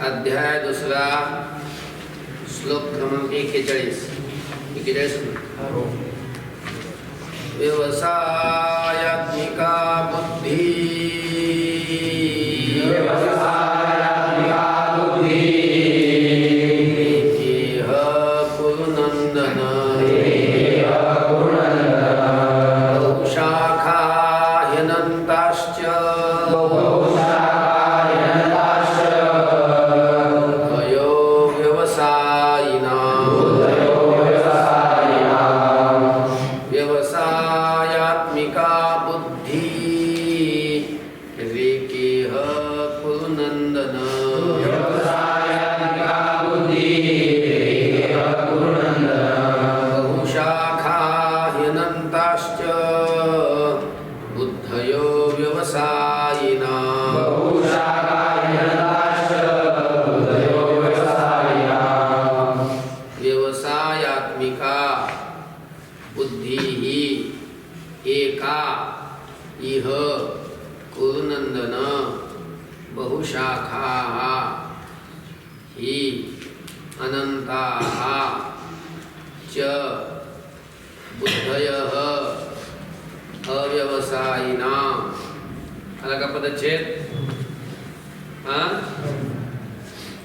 अध्याय दुसरा श्लोक क्रमांक 41 व्यवसायात्मिका बुद्धि इह कुरुनन्दन शाखा ह्यनन्ताश्च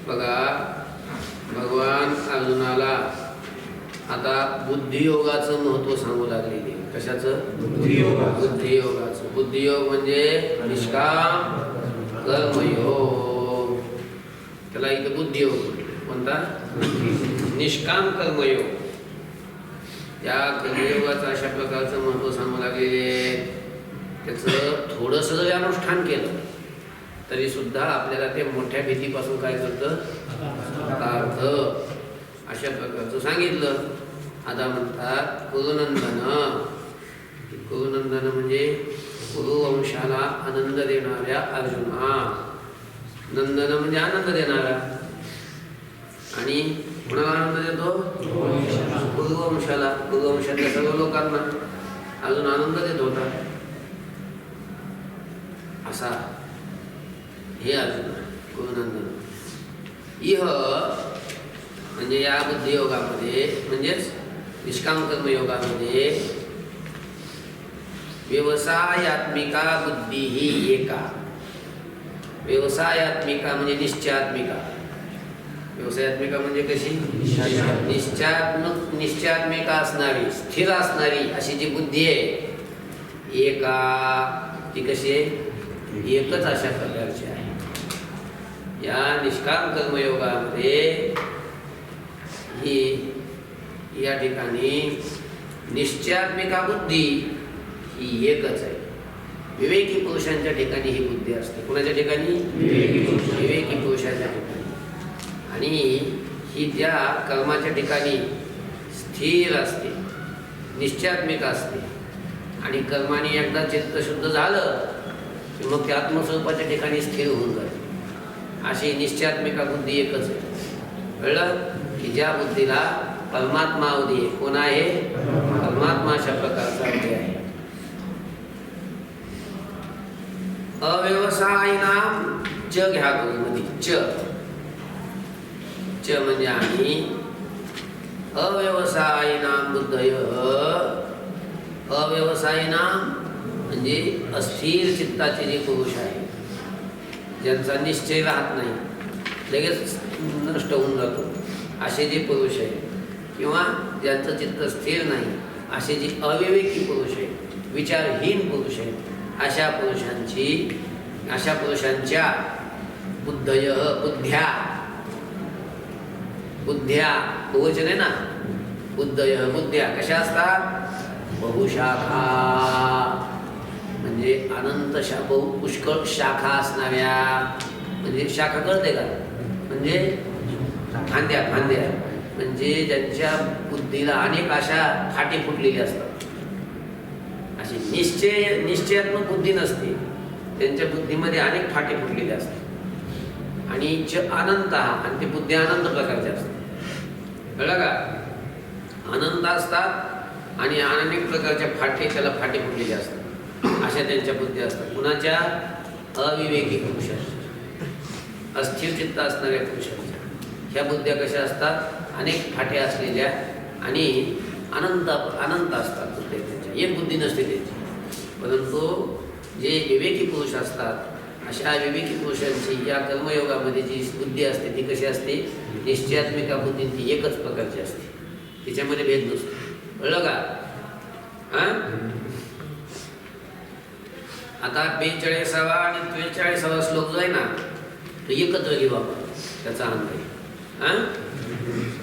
बघा भगवान अर्जुनाला आता बुद्धियोगाचं महत्व सांगू लागलेले. कशाचं? बुद्धियोगाचं. बुद्धियोग म्हणजे निष्काम कर्मयोग. त्याला इथं बुद्धियोग म्हणता. निष्काम कर्मयोग. या कर्मयोगाचं अशा प्रकारचं महत्व सांगू लागलेले. त्याचं थोडंसं जरी अनुष्ठान केलं तरी सुद्धा आपल्याला ते मोठ्या भीतीपासून काय करतं? अर्थ अशा प्रकारचं सांगितलं. आता म्हणतात कुरुनंदन. कुरुनंदन म्हणजे कुरुवंशाला आनंद देणाऱ्या अर्जुना. नंदन म्हणजे आनंद देणारा. आणि कुणाला आनंद देतो? कुरुवंशाला. कुरुवंशातल्या सर्व लोकांना अजून आनंद देत होता असा हे अर्जुन कुरुनंदन. इह म्हणजे या बुद्धियोगामध्ये म्हणजेच निष्काम कर्मयोगामध्ये व्यवसायात्मिका बुद्धी ही एका. व्यवसायात्मिका म्हणजे निश्चयात्मिका. व्यवसायात्मिका म्हणजे कशी? निश्चयात्मिका असणारी, स्थिर असणारी अशी जी बुद्धी आहे एका, ती कशी आहे? एकच अशा प्रकारची आहे. या निष्काम कर्मयोगामध्ये ही या ठिकाणी निश्चयात्मिका बुद्धी ही एकच आहे. विवेकी पुरुषांच्या ठिकाणी ही बुद्धी असते. कुणाच्या ठिकाणी? विवेकी पुरुषांच्या ठिकाणी. आणि ही त्या कर्माच्या ठिकाणी स्थिर असते, निश्चयात्मिका असते. आणि कर्माने एकदा चित्त शुद्ध झालं की मग ते आत्मस्वरूपाच्या ठिकाणी स्थिर होऊन जाते. अशी निश्चयात्मिका बुद्धी एकच आहे. कळलं? की ज्या बुद्धीला परमात्मा अवधी आहे. कोण आहे? परमात्मा अशा प्रकारचा अवधी आहे. अव्यवसायिनाम च घ्या मध्ये. च म्हणजे आणि अव्यवसायिनाम बुद्धयः. अव्यवसायिनाम म्हणजे अस्थिर चित्ताचे जे पुरुष आहे, ज्यांचा निश्चय राहत नाही, लगेच नष्ट होऊन जातो, असे जे पुरुष आहे, किंवा ज्यांचं चित्त स्थिर नाही असे जे अविवेकी पुरुष आहे, विचारहीन पुरुष आहेत, अशा पुरुषांच्या बुद्धयः बुद्ध्या बहुवचन आहे ना. बुद्ध्या कशा असतात? बहुशाखा, म्हणजे अनंत पुष्कळ शाखा असणाऱ्या. म्हणजे शाखा कळते का? म्हणजे फांद्या म्हणजे ज्यांच्या बुद्धीला अनेक अशा फाटी फुटलेली असतात. अशी निश्चयात्मक बुद्धी नसते, त्यांच्या बुद्धीमध्ये अनेक फाटे फुटलेले असतात. आणि अनंत, आणि ती बुद्धी अनंत प्रकारची असते. कळलं का? अनंत असतात आणि अनेक प्रकारच्या त्याला फाटे फुटलेले असतात. अशा त्यांच्या बुद्धी असतात. कुणाच्या? अविवेकी पुरुषांच्या, अस्थिर चित्त असणाऱ्या पुरुषांच्या. ह्या बुद्ध्या कशा असतात? अनेक फाटे असलेल्या आणि अनंत असतात बुद्ध्या त्यांच्या. एक बुद्धी नसते त्यांची. परंतु जे विवेकी पुरुष असतात, अशा विवेकी पुरुषांची या कर्मयोगामध्ये जी बुद्धी असते ती कशी असते? निश्चयात्मिका बुद्धी. ती एकच प्रकारची असते, तिच्यामध्ये भेद नसतो. कळलं का? आता 42वा आणि 43वा श्लोक जो आहे ना, तो एकत्र घेऊ आपण, त्याचा अंत आहे.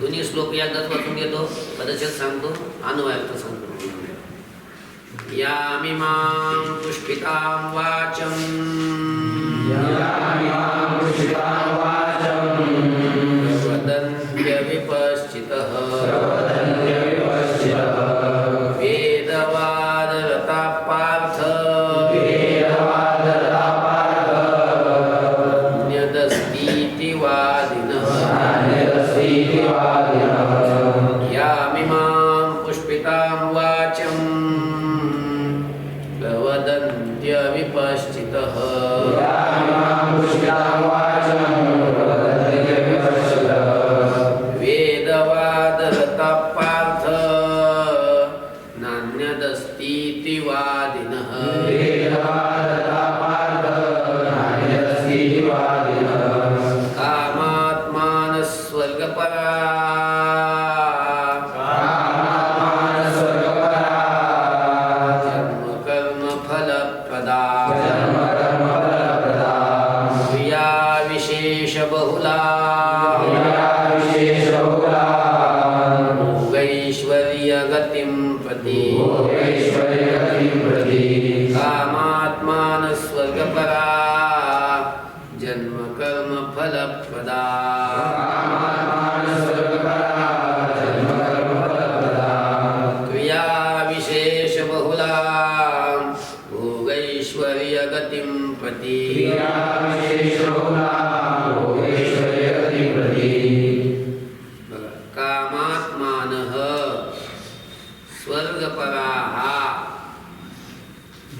दोन्ही श्लोक एकदाच वाचून घेतो, पदच्छेद सांगतो, अन्वयार्थ सांगतो. यामिमां पुष्पितां वाचं वदन्त्य विपश्चितः वेदवादरता पार्थ न्यदस्तीति वादिनः. यामिमां पुष्पितां वाचं वदन्त्य विपश्चितः वेदवादरता पार्थ नान्यदस्तीति वादिनः. कामात्मानः स्वर्गपरा बहुला भोगैश्वर्य गतिं प्रति कामात्मानः स्वर्गपरा जन्म कर्म फलप्रदा. क्रिया विशेष बहुला भोगैश्वर्य गतिं प्रति कामात्मानः स्वर्गपराः.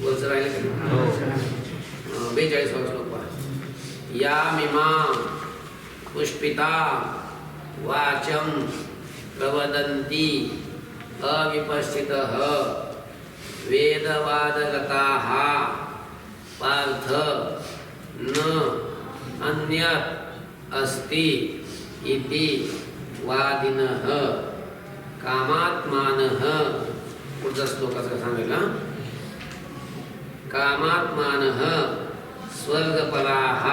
वरचं राहिलं की 42वा श्लोक पहा. यामिमां पुष्पितां वाचं प्रवदन्ति अविपश्चितः वेदवादरताः पार्थ न अन्यत् अस्ति इति वादिनः. कामात्मानः. पुढचा श्लोकाचा सांगेल. कामात्मानः स्वर्गपराः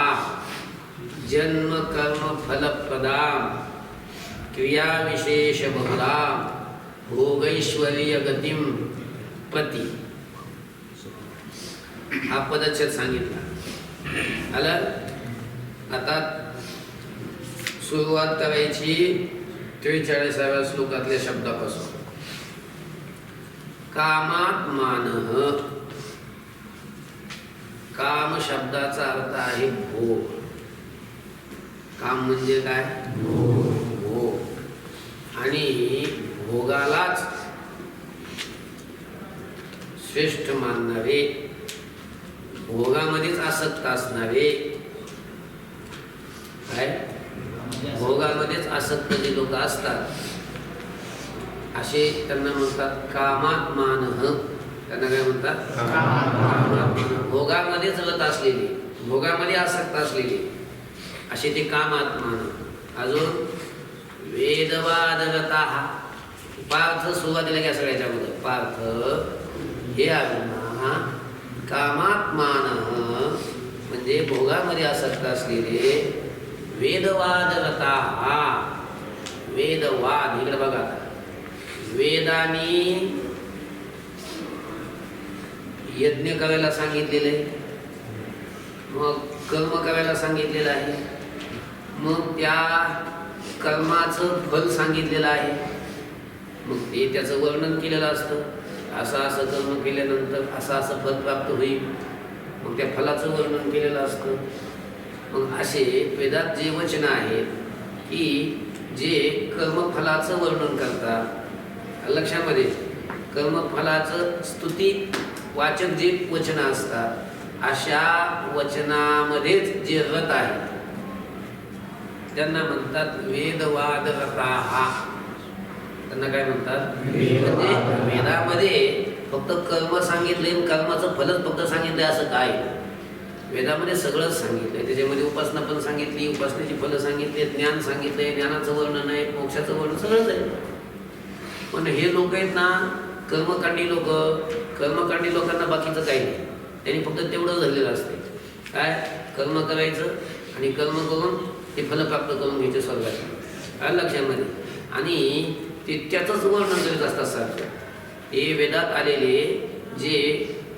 जन्म कर्म फलप्रदां क्रियाविशेषबहुलां भोगैश्वर्य गतिं प्रति. हा पदच्छेद सांगितला. आलं? आता सुरुवात करायची 43व्या श्लोकातल्या शब्दापासून. कामात्मानः. काम शब्दाचा अर्थ आहे भोग. काम म्हणजे काय? भोग. आणि भोगालाच श्रेष्ठ मानणारे, भोगामध्येच आसक्त असणारे, काय भोगामध्येच आसक्त जे लोक असतात असे त्यांना म्हणतात कामात्मानः. त्यांना काय म्हणतात? कामात्मानः. भोगामध्येच रत असलेले, भोगामध्ये आसक्त असलेले असे ते कामात्मानः. अजून वेदवादरताः. पार्थ सुरुवातीला घ्या सगळ्याच्या अगोदर. पार्थ हे अर्जुना, कामात्मानः म्हणजे भोगामध्ये आसक्त असलेले, वेदवादरताः. वेदवाद इकडे बघा. वेदांनी यज्ञ करायला सांगितलेलं आहे, मग कर्म करायला सांगितलेलं आहे, मग त्या कर्माचं फल सांगितलेलं आहे, मग ते त्याचं वर्णन केलेलं असतं. असं असं कर्म केल्यानंतर असं असं फल प्राप्त होईल, मग त्या फलाचं वर्णन केलेलं असतं. मग असे वेदात जे वचन आहेत की जे कर्मफलाचं वर्णन करतात, लक्षामध्ये कर्मफलाचं स्तुती वाचक जे वचनं असतात, अशा वचनामध्येच जे रत आहे त्यांना म्हणतात वेदवाद रताः. त्यांना काय म्हणतात? म्हणजे वेदामध्ये फक्त कर्म सांगितले, कर्माचं फलच फक्त सांगितलं असं काय? वेदामध्ये सगळंच सांगितलंय. त्याच्यामध्ये उपासना पण सांगितली, उपासनेची फलं सांगितली, ज्ञान सांगितलंय, ज्ञानाचं वर्णन आहे, मोक्षाचं वर्णन सगळंच आहे. पण हे लोक आहेत ना कर्मकांडी लोक, कर्मकांडी लोकांना बाकीचं काही नाही. त्यांनी फक्त तेवढं झालेलं असते, काय कर्म करायचं आणि कर्म करून ते फल प्राप्त करून घ्यायचे स्वर्गात, काय लक्षामध्ये. आणि ते त्याचंच वर्णन करीत असतात सारखं. हे वेदात आलेले जे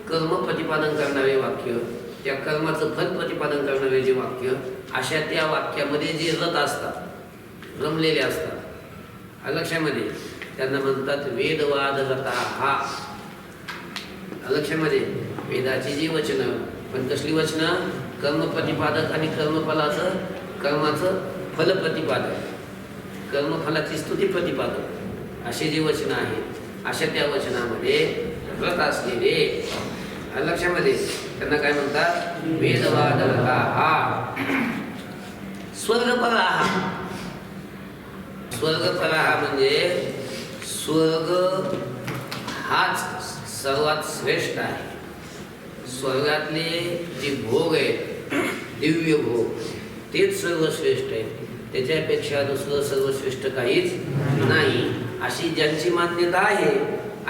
कर्म प्रतिपादन करणारे वाक्य, त्या कर्माचं फल प्रतिपादन करणारे जे वाक्य, अशा त्या वाक्यामध्ये जे रत असतात, रमलेले असतात, लक्षामध्ये त्यांना म्हणतात वेदवाद रताः. लक्षामध्ये वेदाची जी वचनं, पण कसली वचनं? कर्म प्रतिपादक आणि कर्मफलाचं, कर्माचं फल प्रतिपादक, कर्मफलाची स्तुती प्रतिपादक असे जे वचनं आहेत, अशा त्या वचनामध्ये रत असलेले, लक्षामध्ये त्यांना काय म्हणतात? वेदवाद रताः. स्वर्गपराः. स्वर्गपराः म्हणजे स्वर्ग हाच सर्वात श्रेष्ठ आहे. स्वर्गातले जे भोग आहेत, दिव्य भोग, तेच सर्वश्रेष्ठ आहेत. त्याच्यापेक्षा दुसरं सर्वश्रेष्ठ काहीच नाही, अशी ज्यांची मान्यता आहे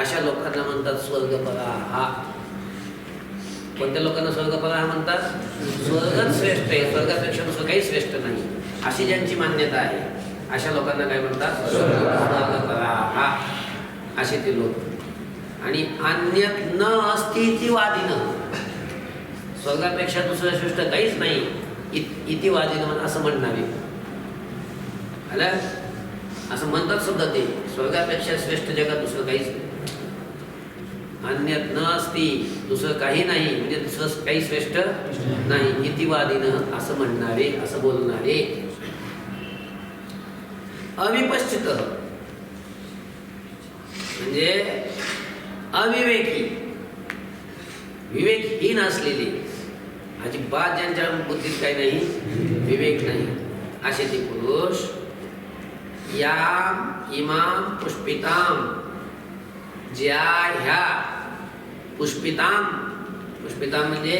अशा लोकांना म्हणतात स्वर्गपराः. कोणत्या लोकांना स्वर्गपराः म्हणतात? स्वर्गच श्रेष्ठ आहे, स्वर्गापेक्षा दुसरं काही श्रेष्ठ नाही, अशी ज्यांची मान्यता आहे अशा लोकांना काय म्हणतात? स्वर्गपराः असे ते लोक. आणि अन्यत न अस्ति इति वादिनं, स्वर्गापेक्षा दुसरं श्रेष्ठ काहीच नाही इति वादिनं असं म्हणणारे, आलं असं म्हणतात सुद्धा ते. स्वर्गापेक्षा श्रेष्ठ जगात दुसरं काहीच नाही, अन्यत न अस्ति, दुसरं काही नाही म्हणजे दुसरं काही श्रेष्ठ नाही, इति वादिनं असं म्हणणारे, असं बोलणारे. अविपश्चित म्हणजे अविवेकी, विवेकहीन असलेले, अजिबात ज्यांच्या बुद्धीत काही नाही, विवेक नाही, असे ते पुरुष या इमाम पुष्पिताम, ज्या ह्या पुष्पिताम, पुष्पिताम म्हणजे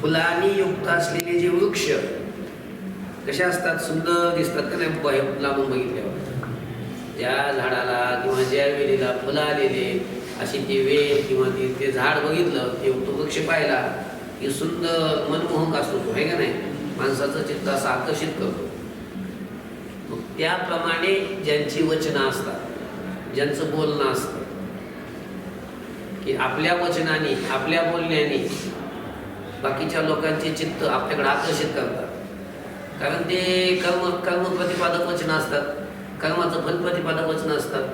फुलांनी युक्त असलेले जे वृक्ष कसे असतात, सुंदर दिसतात का नाही लांबून बघितल्यावर. त्या झाडाला किंवा ज्या वेलीला फुलं आलेले, अशी ती वेल किंवा ते झाड बघितलं, ते तो वृक्ष पाहिला की सुंदर मनमोहक असतो तो, आहे का नाही, माणसाचं चित्त असं आकर्षित करतो. मग त्याप्रमाणे ज्यांची वचनं असतात, ज्यांचं बोलणं असतं, की आपल्या वचनाने, आपल्या बोलण्याने बाकीच्या लोकांचे चित्त आपल्याकडे आकर्षित करतात. कारण ते कर्म प्रतिपादक वचनं असतात, कर्माचं फल प्रतिपादक वचनं असतात.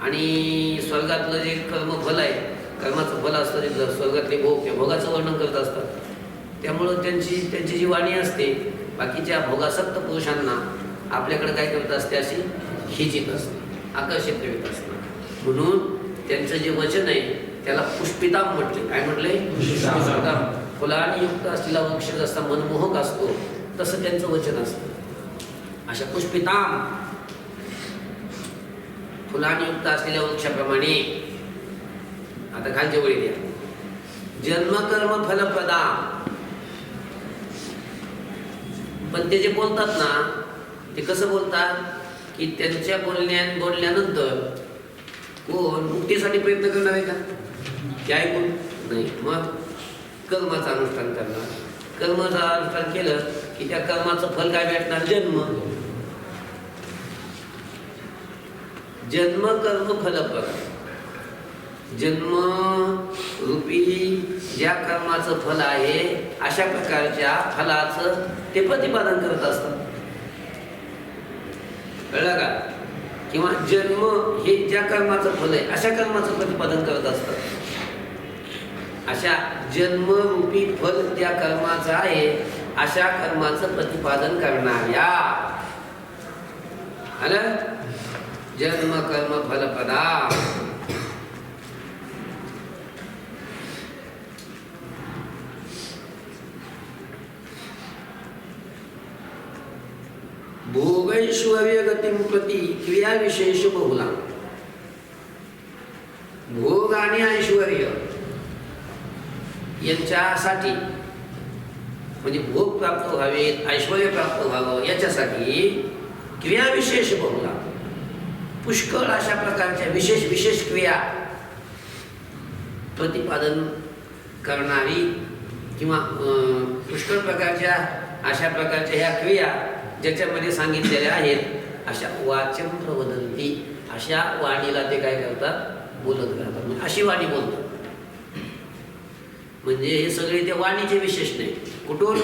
आणि स्वर्गातलं जे कर्मफल आहे, कर्माचं फल असतं तिथलं, स्वर्गातले भोग, त्या भोगाचं वर्णन करत असतात. त्यामुळं त्यांची जी वाणी असते बाकीच्या भोगासक्त पुरुषांना आपल्याकडे काय करत असते, अशी खिचित असते, आकर्षित करीत असते. म्हणून त्यांचं जे वचन आहे त्याला पुष्पिताम म्हटले. काय म्हटले? पुष्पिताम. फुलांनी युक्त असलेला वृक्ष जसा मनमोहक असतो तसं त्यांचं वचन असतं. अशा पुष्पिताम, फुलांनी युक्त असलेल्या वृक्षाप्रमाणे. आता खालच्या वळी द्या. जन्मकर्म फलप्रदा. पण ते जे बोलतात ना, ते कसं बोलतात की त्यांच्या बोलल्यानंतर कोण मुक्तीसाठी प्रयत्न करणार आहे का? ते ऐकून नाही, मग कर्माचं अनुष्ठान करणार. कर्माचं अनुष्ठान केलं की त्या कर्माचं फल काय भेटणार? जन्म. जन्म कर्म फलप्रद, जन्म रूपी ज्या कर्माचं फल आहे अशा प्रकारच्या फलाचं ते प्रतिपादन करत असतात. कळलं का? किंवा जन्म हे ज्या कर्माचं फल आहे अशा कर्माचं प्रतिपादन करत असतात. अशा जन्मरूपी फल ज्या कर्माचं आहे अशा कर्माचं प्रतिपादन करणाऱ्या, आलं? जन्म कर्म फलप्रदा. भोगैश्वर्य गतिं प्रति क्रिया विशेष बहुला. भोग आणि ऐश्वर्य यांच्यासाठी म्हणजे भोग प्राप्त व्हावेत, ऐश्वर्य प्राप्त व्हावं याच्यासाठी क्रिया विशेष बहुला, पुष्कळ अशा प्रकारच्या विशेष विशेष क्रिया प्रतिपादन करणारी किंवा पुष्कळ प्रकारच्या अशा प्रकारच्या ह्या क्रिया ज्याच्यामध्ये सांगितलेल्या आहेत अशा वाचन प्रवदंती, अशा वाणीला ते काय करतात? बोलत राहतात. म्हणजे अशी वाणी बोलतात. म्हणजे हे सगळे ते वाणीचे विशेष नाही. कुठून?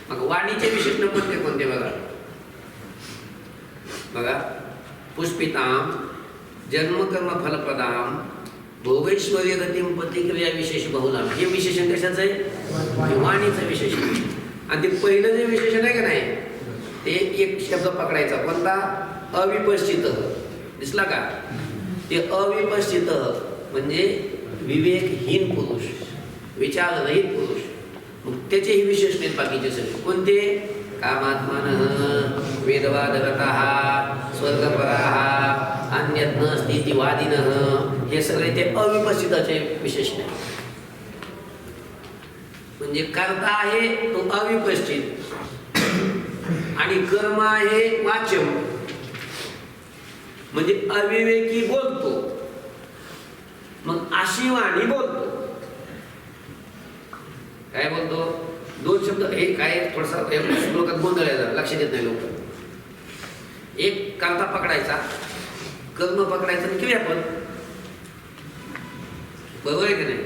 मग वाणीचे विशेषण कोणते कोणते बघा. बघा, पुष्पिताम, जन्मकर्म फलप्रदाम, भोगैश्वर्य गतिं प्रतिक्रिया विशेष बहुलाम. हे विशेषण कशाचं आहे? वाणीचं विशेषण. आणि ते पहिलं जे विशेषण आहे का नाही ते एक शब्द पकडायचा, कोणता? अविपश्चित. दिसला का? ते अविपश्चित म्हणजे विवेकहीन पुरुष, विचाररहित पुरुष. मग त्याचेही विशेषण आहेत बाकीचे सगळे. कोणते? कामात्मानः, वेदवादरतः, स्वर्गपराः, अन्यज्ञ स्थितिवादिनः. हे सगळे ते अविपश्चिताचे विशेषण आहे. म्हणजे कर्ता आहे तो अविपश्चित आणि कर्म आहे वाच्यम म्हणजे अविवेकी बोलतो. मग अशी वाणी बोलतो. काय बोलतो? दोन शब्द हे काय थोडासा श्लोकात गोंधळ आहे, लक्षात येत नाही लोक. एक कर्ता पकडायचा, कर्म पकडायचं आणि क्रियापद. बरोबर आहे की नाही?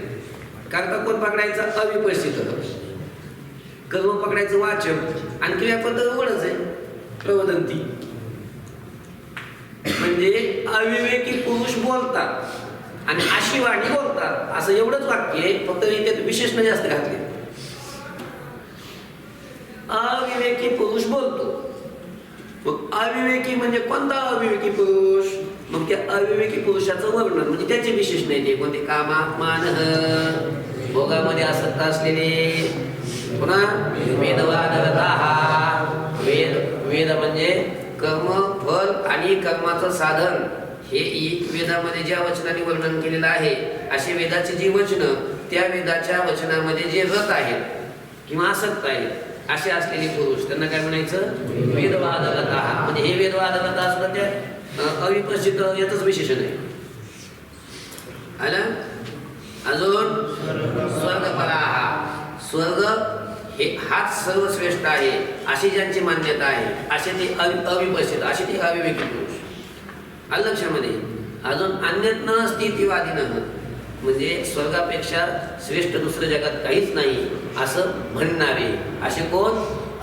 कर्ता कोण पकडायचा? अविपश्चित. कर्म पकडायचं वाचन आणि क्रियापद एवढंच आहे, प्रवदंती. म्हणजे अविवेकी पुरुष बोलतात आणि अशी वाणी बोलतात असं एवढंच वाक्य आहे. फक्त त्यात विशेषण जास्त घातले. अविवेकी पुरुष बोलतो. मग अविवेकी म्हणजे कोणता अविवेकी पुरुष? मग त्या अविवेकी पुरुषाचं वर्णन म्हणजे त्याचे विशेष नाही. ते कोणते? कामात्मानः, भोगामध्ये आसक्त असलेले. पुन्हा वेदवादरतः, वेद म्हणजे कर्म, फल आणि कर्माचं साधन. हे वेदामध्ये ज्या वचनाने वर्णन केलेलं आहे असे वेदाची जी वचनं त्या वेदाच्या वचनामध्ये जे रत आहेत किंवा आसक्त आहेत असे असलेले पुरुष त्यांना काय म्हणायचं? वेदवादरतः. म्हणजे हे वेदवादरतः सुद्धा त्या अविपश्चित याचंच विशेषण आहे. आलं? अजून स्वर्गपराः, स्वर्ग हे हाच सर्वश्रेष्ठ आहे अशी ज्यांची मान्यता आहे असे ते अविपश्चित, असे ते अविवेकी पुरुष. आलं लक्षामध्ये? अजून अन्यज्ञ स्थितिवादिनः म्हणजे स्वर्गापेक्षा श्रेष्ठ दुसरं जगात काहीच नाही असं म्हणणारे असे कोण?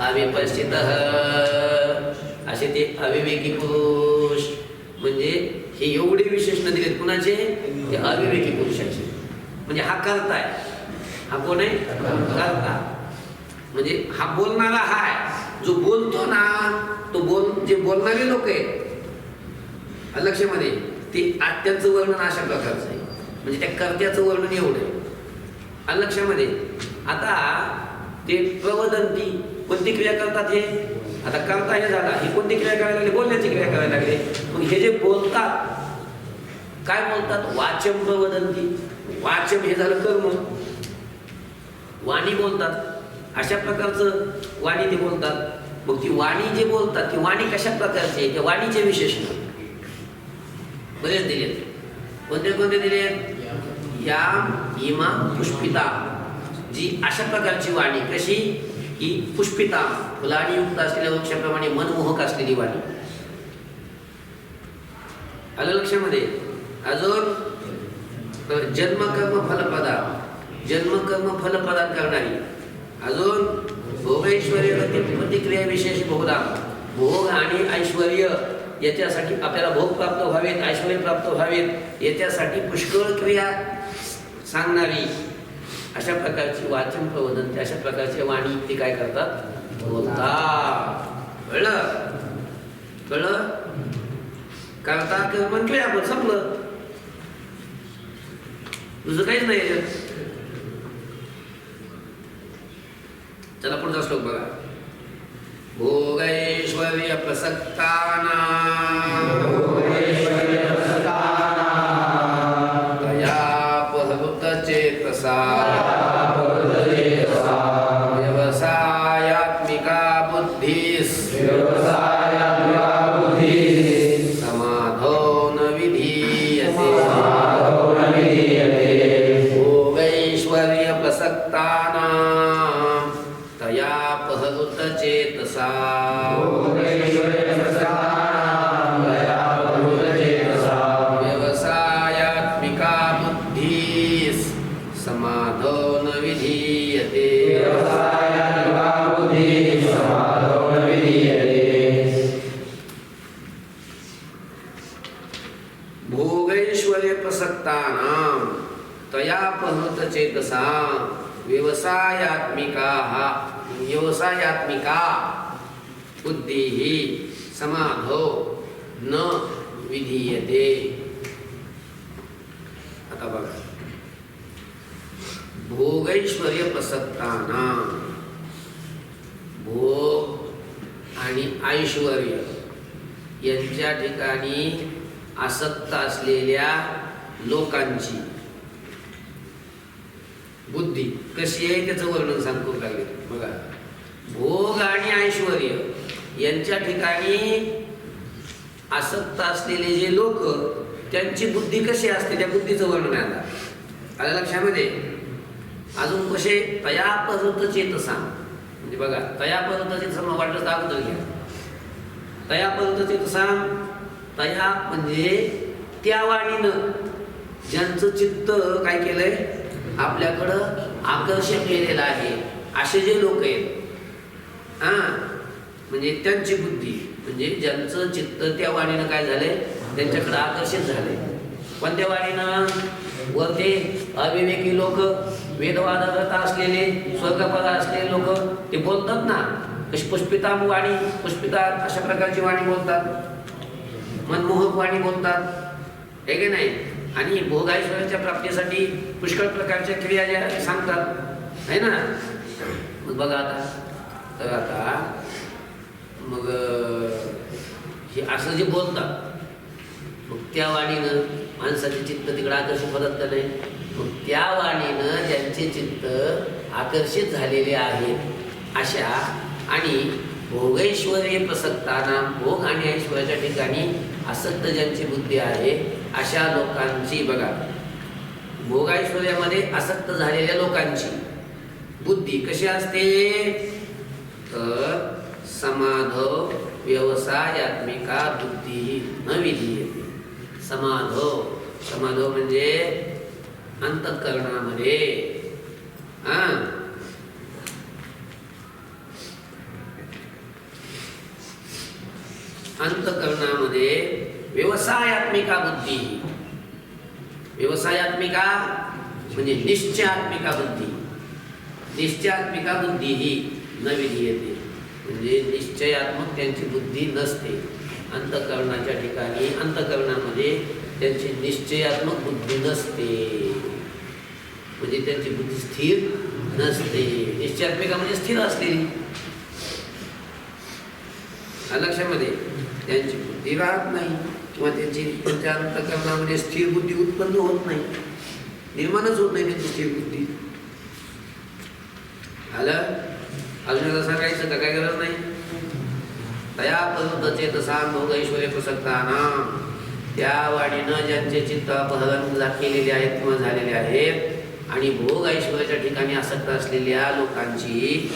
अविपश्चित, असे ते अविवेकी पुरुष. म्हणजे हे एवढे विशेषण दिलेत कुणाचे? ते अविवेकी पुरुषाचे. म्हणजे हा कर्ता आहे. हा कोण आहे? कर्ता. म्हणजे हा बोलणारा हा आहे. जो बोलतो ना तो जे बोलणारे लोक आहेत लक्षामध्ये ते त्यांचं वर्णन अशा प्रकारचं आहे. म्हणजे त्या कर्त्याचं वर्णन एवढं आहे लक्षामध्ये. आता ते प्रवदंती कोणती क्रिया करतात? हे आता कर्ता हे झाला, ही कोणती क्रिया करायला लागली? बोलण्याची क्रिया करायला लागली. मग हे जे बोलतात काय बोलतात? वाचम प्रवदंती. वाचम हे झालं कर्म, वाणी बोलतात. अशा प्रकारचं वाणी ते बोलतात. मग ती वाणी जे बोलतात ती वाणी कशा प्रकारची आहे? त्या वाणीचे विशेषण बरेच दिलेत. कोणते कोणते दिलेत? या इमा पुष्पिता, जी अशा प्रकारची वाणी. कशी? की पुष्पिता, फुलांनी युक्त असलेल्या वृक्षाप्रमाणे मनमोहक असलेली वाणी. आलं लक्षामध्ये. अजून जन्मकर्म फलप्रदान करणारी. अजून भोगैश्वर्य प्रतिक्रिया विशेष बहुधा. भोग आणि ऐश्वर्य याच्यासाठी आपल्याला भोग प्राप्त व्हावेत, ऐश्वर्य प्राप्त व्हावेत याच्यासाठी पुष्कळ क्रिया सांगणारी अशा प्रकारची वाचन प्रबोधन, अशा प्रकारची वाणी ते काय करतात, बोलतात. कळलं करता कर्म क्रिया आपण संपलं, तुझं काहीच नाही. चला पुढचा श्लोक बघा. भोगैश्वर्य प्रसक्तानां तयापहृत चेतसा व्यवसायात्मिका बुद्धिः समाधो न विधीयते. भोगैश्वर्य प्रसक्तानां तयापहृत चेतसा व्यवसायात्मिका बुद्धिः समाधो न विधीयते. भोगैश्वर्य प्रसक्तानां तयापहृत चेतसा व्यवसायात्मिका बुद्धिः समाधो न विधीयते. आता बघा, भोगैश्वर्य प्रसक्तानां, भोग आणि ऐश्वर्य यांच्या ठिकाणी आसक्त असलेल्या लोकांची बुद्धी कशी आहे त्याचं वर्णन सांगतो लागले. बघा, भोग आणि ऐश्वर्य यांच्या ठिकाणी आसक्त असलेले जे लोक, त्यांची बुद्धी कशी असते त्या बुद्धीचं वर्णन आहे. आलं लक्षामध्ये. अजून कसे, तयापहृत चेतसा, म्हणजे बघा तयापहृत चेतसा वाटलं तर अगोदर घ्या. तयापहृत चेतसा, तया म्हणजे त्या वाणीनं ज्यांचं चित्त काय केलंय, आपल्याकडं आकर्षण केलेलं आहे, असे जे लोक आहेत, म्हणजे त्यांची बुद्धी, म्हणजे ज्यांचं चित्त त्या वाणीनं काय झालंय, त्यांच्याकडे आकर्षित झालंय. कोणत्या वाणीनं? वर ते अविवेकी लोक, वेदवादरता असलेले, स्वर्गपदा असलेले लोक ते बोलतात ना, कशी पुष्पिता वाणी, पुष्पिता अशा प्रकारची वाणी बोलतात, मनमोहक वाणी बोलतात, हे की नाही. आणि भोग ऐश्वर्याच्या प्राप्तीसाठी पुष्कळ प्रकारच्या क्रिया ज्या सांगतात आहे ना. मग बघा आता मग हे असं जे बोलतात, मग त्या वाणीनं माणसाचे चित्त तिकडे आकर्षित होतात का नाही. मग त्या वाणीनं ज्यांचे चित्त आकर्षित झालेले आहेत अशा, आणि भोगैश्वर्य प्रसक्ताना, भोग आणि ऐश्वर्याच्या ठिकाणी आसक्त ज्यांची बुद्धी आहे अशा लोकांची, बघा भोगैश्वर्यामध्ये आसक्त झालेल्या लोकांची बुद्धी कशी असते, तर समाधो व्यवसायात्मिका बुद्धी न विधीयते. समाधो म्हणजे अंतःकरणामध्ये, अंतःकरणामध्ये व्यवसायात्मिका बुद्धी. व्यवसायात्मिका म्हणजे निश्चयात्मिका बुद्धी. निश्चयात्मिका बुद्धी ही न विधीयते, म्हणजे निश्चयात्मक त्यांची बुद्धी नसते. अंतःकरणाच्या ठिकाणी, अंतःकरणामध्ये त्यांची निश्चयात्मक बुद्धी नसते, म्हणजे त्यांची बुद्धी स्थिर नसते. निश्चयात्मिका म्हणजे स्थिर असलेली. लक्षामध्ये त्यांची बुद्धी राहत नाही, किंवा त्यांच्या अंतःकरणामध्ये स्थिर बुद्धी उत्पन्न होत नाही, निर्माणच होत नाही त्यांची स्थिर बुद्धी. आलं अजून सांगायचं का, काय गरज नाही. तयापहृत चेतसा भोगैश्वर्य प्रसक्तानां, त्या वाणीनं ज्यांचे चित्त अपहरण केलेले आहेत किंवा झालेले आहेत, आणि भोग ऐश्वर्याच्या ठिकाणी आसक्त असलेल्या लोकांची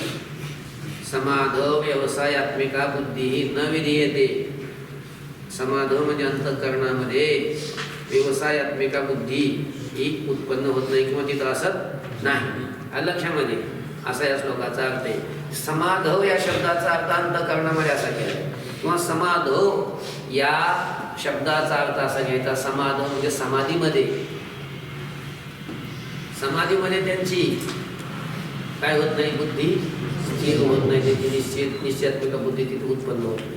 समाध व्यवसायात्मिका बुद्धी न विधीयते. समाध म्हणजे अंतःकरणामध्ये व्यवसायात्मिका बुद्धी ही उत्पन्न होत नाही किंवा तिथं असत नाही. लक्षामध्ये असा या श्लोकाचा अर्थ आहे. समाधव या शब्दाचा अर्थ अंतःकरणामध्ये असा केला किंवा समाधव या शब्दाचा अर्थ असा घ्यायचा. समाधव म्हणजे समाधीमध्ये, समाधीमध्ये त्यांची काय होत नाही, बुद्धी स्थिर होत नाही, त्याची निश्चयात्मिका बुद्धी तिथे उत्पन्न होत नाही.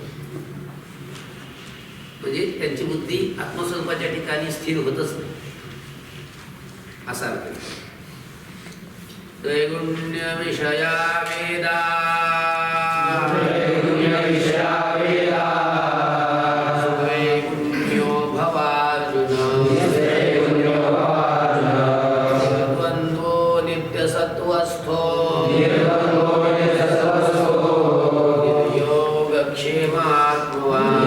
म्हणजे त्यांची बुद्धी आत्मस्वरूपाच्या ठिकाणी स्थिर होतच नाही असा अर्थ. त्रैगुण्य विषया वेदा, त्रैगुण्यो भवार्जुन, द्वन्द्वो नित्यसत्त्वस्थो, निर्योगक्षेमात्मवान्.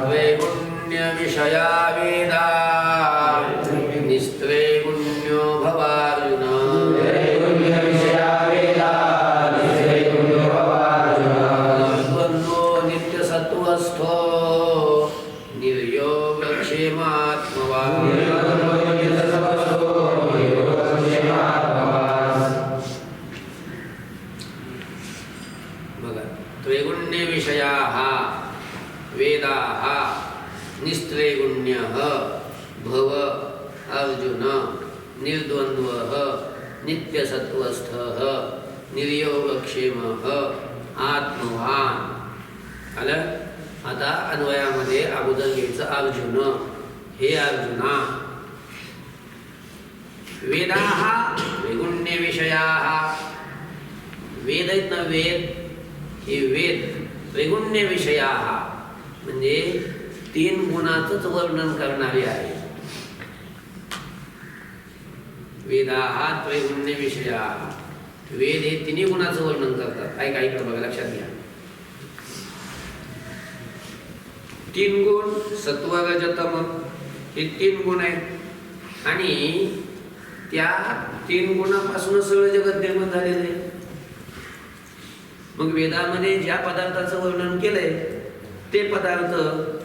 त्रैगुण्य विषया वेदा, निस्त्रैगुण्यो भवार्जुन, द्वन्द्वो नित्यसत्त्वस्थो, निर्योगक्षेमात्मवान्. बघा, त्रैगुण्य विषयाः वेदाः निस्त्रैगुण्यः भव अर्जुन, निर्द्वन्द्वः नित्यसत्त्वस्थः, निर्योगक्षेमः आत्मवान्. आलं. आता अन्वयामध्ये अगोदर घ्यायचं अर्जुन. हे अर्जुना, वेदाः त्रैगुण्य विषयाः, वेद आहेत ना, वेद, हे वेद त्रैगुण्य विषयाः म्हणजे 3 गुणाचंच वर्णन करणारे आहे. वेदाः त्रैगुण्य विषयाः, वेद हे 3 गुणाचं वर्णन करतात. काय काही बघा, लक्षात घ्या. 3 गुण, सत्व रज तम, हे 3 गुण आहेत आणि त्या 3 गुणापासून सगळं जगत निर्माण झालेलं आहे. मग वेदामध्ये ज्या पदार्थाचं वर्णन केलंय ते पदार्थ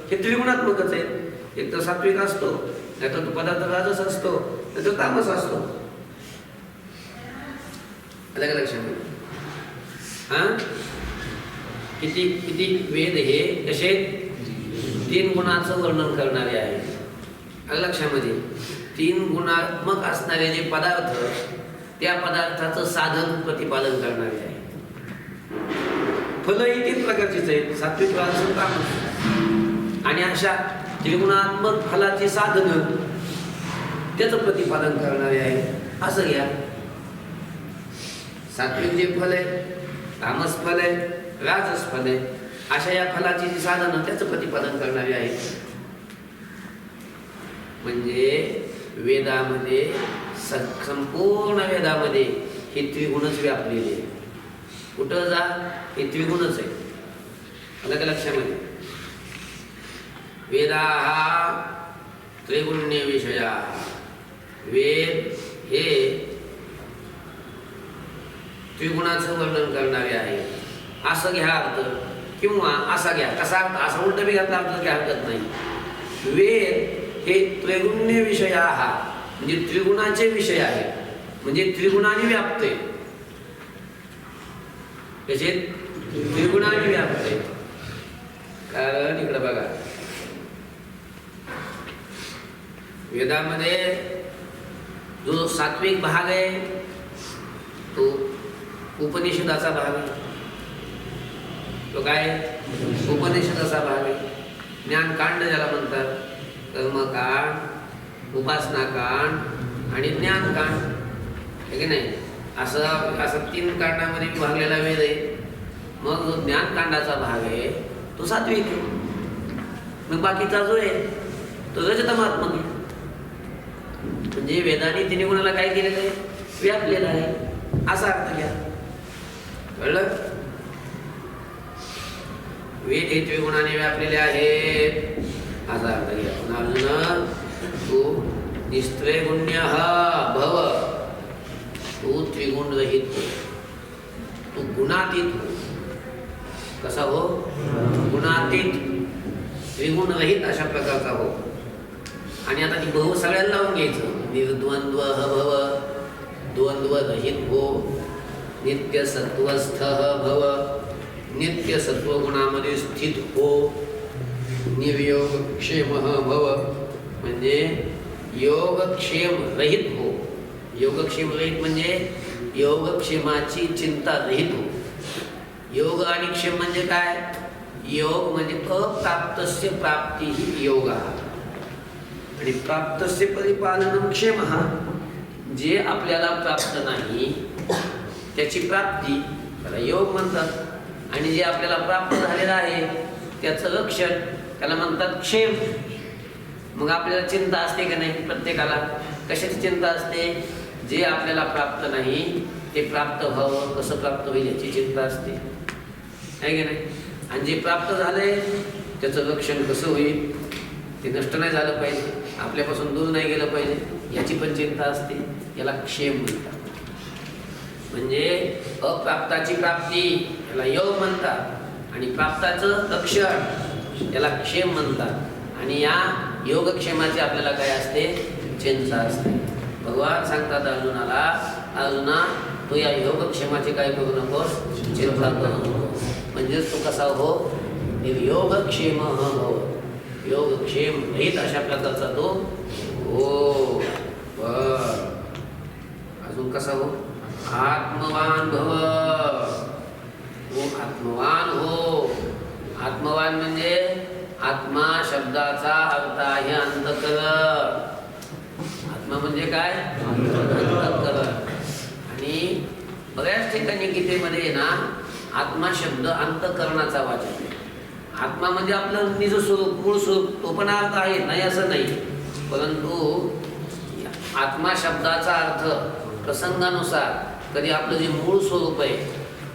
हे त्रिगुणात्मकच आहेत. एक तर सात्विक असतो, नाहीतर तो पदार्थ राजस असतो, नाहीतर तामस असतो. आलं का लक्षात? हा, किती किती वेद हे कसे 3 गुणाचं वर्णन करणारे आहे. आलं लक्षामध्ये? 3 गुणात्मक असणारे जे पदार्थ, त्या पदार्थाचं साधन प्रतिपादन करणारे आहे. फलंही 3 प्रकारचीच आहेत, सात्विक, राजस, तामस. आणि अशा त्रिगुणात्मक फलाची साधनं त्याचं प्रतिपादन करणारे आहे. असं घ्या, सात्विक जे फल आहे, तामस फल आहे, राजस फल आहे, अशा या फलाची जी साधनं त्याचं प्रतिपादन करणारे आहेत. म्हणजे वेदामध्ये संपूर्ण वेदामध्ये हे त्रिगुणच व्यापलेले आहे. कुठं जा, हे त्रिगुणच आहे. आलं का लक्षामध्ये? वेदाः त्रैगुण्य विषयाः, वेद हे त्रिगुणाचं वर्णन करणारे आहे. असं घ्या अर्थ, किंवा असा घ्या. कसा अर्थ? असा उलट बी घातला अर्थ घ्या, हरकत नाही. वेद हे त्रैगुण्य विषयाः म्हणजे त्रिगुणाचे विषय आहे, म्हणजे त्रिगुणाने व्याप्त आहे. कसे? त्रिगुणाने व्याप्त आहे. कारण इकडे बघा, वेदामध्ये जो सात्विक भाग आहे तो उपनिषदाचा भाग आहे. तो काय? उपनिषदाचा भाग आहे. ज्ञानकांड ज्याला म्हणतात, कर्मकांड, उपासनाकांड आणि ज्ञानकांड, आहे की नाही? असं 3 कांडामध्ये विभागलेला वेद आहे. मग जो ज्ञानकांडाचा भाग आहे तो सात्विक आहे. मग बाकीचा जो आहे तो रजतमात्मक आहे. म्हणजे वेदाने 3 गुणाला काय केलेलं आहे? व्यापलेलं आहे. असा अर्थ घ्या. कळलं? वेद हे त्रिगुणाने व्यापलेले आहेत असा अर्थ घ्या. अर्जुन, तू निस्त्रैगुण्यः भव, तू त्रिगुण रहित हो, तू गुणातीत हो. कसा हो? गुणातीत, त्रिगुण रहित अशा प्रकारचा हो. आणि आता ती भव सगळ्यांना लावून घ्यायचं. निर्द्वंद्व भव, द्वंद्व रहित हो, नित्य सत्वस्थ भव, नित्य सत्वगुणामध्ये स्थित हो, निर्योगक्षेम भव म्हणजे योगक्षेम रहित हो. योगक्षेम रहित म्हणजे योगक्षेमाची चिंता रहित हो. योग आणि क्षेम म्हणजे काय? योग म्हणजे अप्राप्तस्य प्राप्ती ही योग आणि प्राप्तस्य परिपालनम क्षेम. जे आपल्याला प्राप्त नाही त्याची प्राप्ती त्याला योग म्हणतात. आणि जे आपल्याला प्राप्त झालेलं आहे त्याचं रक्षण त्याला म्हणतात क्षेम. मग आपल्याला चिंता असते का नाही? प्रत्येकाला कशाची चिंता असते? जे आपल्याला प्राप्त नाही ते प्राप्त व्हावं, कसं प्राप्त होईल याची चिंता असते, आहे की नाही? आणि जे प्राप्त झालंय त्याचं रक्षण कसं होईल, ते नष्ट नाही झालं पाहिजे, आपल्यापासून दूर नाही गेलं पाहिजे याची पण चिंता असते. याला क्षेम म्हणतात. म्हणजे अप्राप्ताची प्राप्ती याला योग म्हणतात आणि प्राप्ताचं रक्षण याला क्षेम म्हणतात. आणि या योगक्षेमाची आपल्याला काय असते? चिंता असते. भगवान सांगतात अर्जुनाला, अर्जुना तू या योगक्षेमाची काय करू नकोस? चिंता करू नकोस. म्हणजेच तू कसा हो? निर्योगक्षेम हो, योगक्षेम रहित अशा प्रकारचा तो हो. अजून कसा हो? आत्मवान भव, आत्मवान हो. आत्मवान म्हणजे आत्मा शब्दाचा अर्थ आहे अंतःकरण. आत्मा म्हणजे काय? अंतःकरण. आणि बऱ्याच ठिकाणी गीतेमध्ये ना आत्मा शब्द अंतःकरणाचा वाचक आहे. आत्मा म्हणजे आपलं निज स्वरूप, मूळ स्वरूप, तो पण अर्थ आहे, नाही असं नाही. परंतु आत्मा शब्दाचा अर्थ प्रसंगानुसार कधी आपलं जे मूळ स्वरूप आहे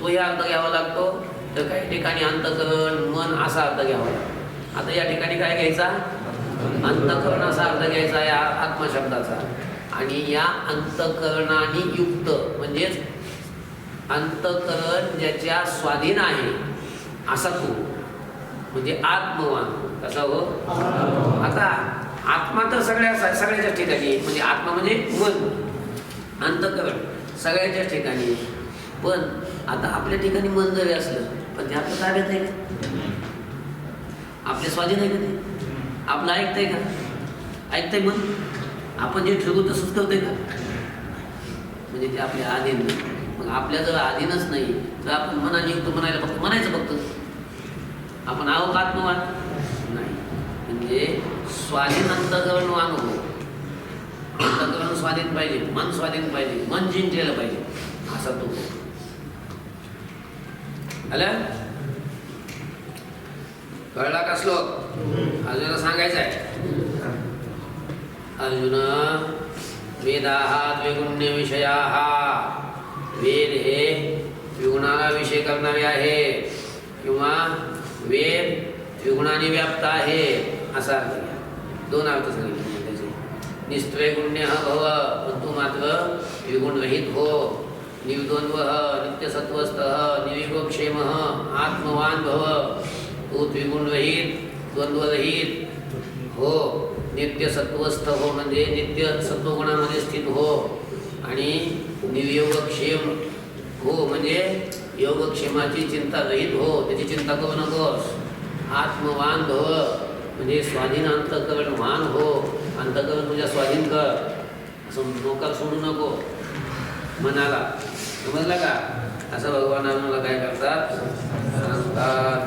तोही अर्थ घ्यावा लागतो, तर काही ठिकाणी अंतःकरण, मन असा अर्थ घ्यावा लागतो. आता या ठिकाणी काय घ्यायचा? अंतःकरण असा अर्थ घ्यायचा या आत्मा शब्दाचा. आणि या अंतःकरणाने युक्त म्हणजेच अंतःकरण ज्याच्या स्वाधीन आहे असा तो म्हणजे आत्मवान. कसा हो? आता आत्मा तर सगळ्याच्या ठिकाणी, म्हणजे आत्मा म्हणजे मन, अंतःकरण सगळ्याच्या ठिकाणी. पण आता आपल्या ठिकाणी मन जरी असलं पण ते आपल्या ताब्यात आहे का? आपल्या स्वाधीन आहे का? ते आपलं ऐकतंय का? ऐकतंय मन? आपण जे ठरवू तसंच करतोय का? म्हणजे ते आपल्या अधीन नाही. मग आपल्या जर अधीनच नाही तर आपण मनाने युक्त म्हणायला फक्त म्हणायचं फक्त आपण आहोत आत्मवान नाही. म्हणजे स्वाधीन अंतःकरणवान हो. अंतःकरण स्वाधीन पाहिजे, मन स्वाधीन पाहिजे, मन जिंकलेलं पाहिजे असा तो आलं. कळला का श्लोक? अर्जुनाला सांगायचा आहे. अर्जुन वेदाः द्विगुण्य विषयाः, वेद हे द्विगुणाला विषय करणारे आहे किंवा वेद द्विगुणाने व्याप्त आहे असा अर्थ घ्या. दोन अर्थ सांगितले त्याचे. निस्त्रैगुण्य भव, परंतु मात्र द्विगुण रहित हो. निर्द्वंद्व नित्यसत्वस्थ निर्योगक्षेम आत्मवान भव, तू द्विगुण रहित द्वंद्वरहित हो. नित्य सत्वस्थ हो म्हणजे नित्य सत्वगुणामध्ये स्थित हो. आणि निर्योगक्षेम हो म्हणजे योगक्षेमाची चिंता रहित हो, त्याची चिंता करू नकोस. आत्मवान भव म्हणजे स्वाधीन अंतःकरणवान हो. अंतःकरण तुझ्या स्वाधीन कर, असं नोकर सोडू नको मनाला. समजलं का? असं भगवान आम्हाला काय करतात सांगतात.